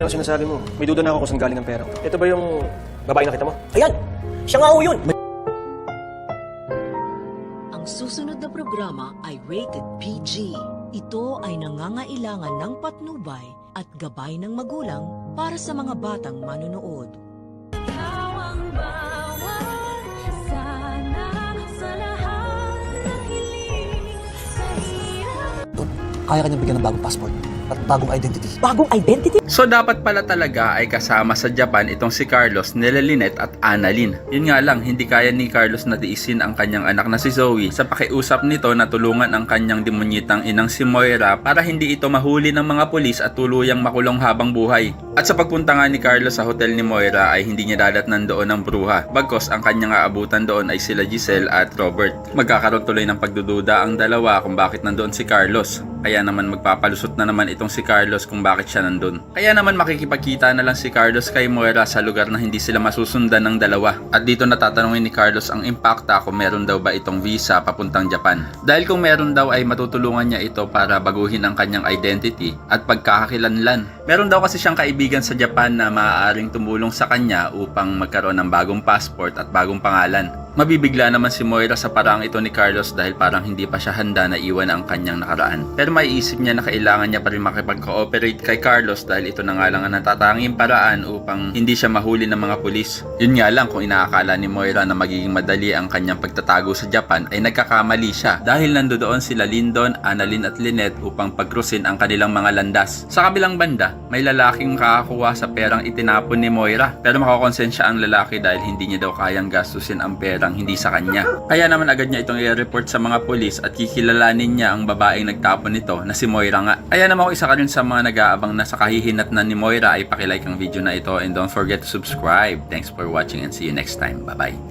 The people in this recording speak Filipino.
Ano sinasabi mo? May duda na ako kung saan galing ang pera. Ito ba yung babae nakita mo? Ayan! Siya nga ho yun! Ang susunod na programa ay rated PG. Ito ay nangangailangan ng patnubay at gabay ng magulang para sa mga batang manonood. Kaya kanyang bigyan ng bagong passport at bagong identity. Bagong identity? So dapat pala talaga ay kasama sa Japan itong si Carlos, nila Lynette at Annalyn. Yun nga lang, hindi kaya ni Carlos na tiisin ang kanyang anak na si Zoe sa pakiusap nito na tulungan ang kanyang demonyitang inang si Moira para hindi ito mahuli ng mga pulis at tuluyang makulong habang buhay. At sa pagpunta nga ni Carlos sa hotel ni Moira ay hindi niya dadatnan doon ang bruha. Bagkos ang kanyang aabutan doon ay sila Giselle at Robert. Magkakaroon tuloy ng pagdududa ang dalawa kung bakit nandoon si Carlos. Kaya naman magpapalusot na naman itong si Carlos kung bakit siya nandun. Kaya naman makikipagkita na lang si Carlos kay Moira sa lugar na hindi sila masusundan ng dalawa. At dito natatanungin ni Carlos ang impacta kung meron daw ba itong visa papuntang Japan. Dahil kung meron daw ay matutulungan niya ito para baguhin ang kanyang identity at pagkakakilanlan. Meron daw kasi siyang kaibigan sa Japan na maaaring tumulong sa kanya upang magkaroon ng bagong passport at bagong pangalan. Mabibigla naman si Moira sa parang ito ni Carlos dahil parang hindi pa siya handa na iwan ang kanyang nakaraan. Pero maiisip niya na kailangan niya pa rin makipag-cooperate kay Carlos dahil ito na nga lang ang natatanging paraan upang hindi siya mahuli ng mga pulis. Yun nga lang, kung inaakala ni Moira na magiging madali ang kanyang pagtatago sa Japan ay nagkakamali siya dahil nandoon sila Lyndon, Annalyn at Lynette upang pagkrusin ang kanilang mga landas. Sa kabilang banda, may lalaking kakakuha sa perang itinapon ni Moira pero makokonsensya ang lalaki dahil hindi niya daw kayang gastusin ang perang hindi sa kanya. Kaya naman agad niya itong i-report sa mga pulis at kikilalanin niya ang babaeng nagtapon nito na si Moira nga. Kaya naman ako isa ka rin sa mga nag-aabang na sa kahihinatnan ni Moira ay pakilike ang video na ito and don't forget to subscribe. Thanks for watching and see you next time. Bye bye.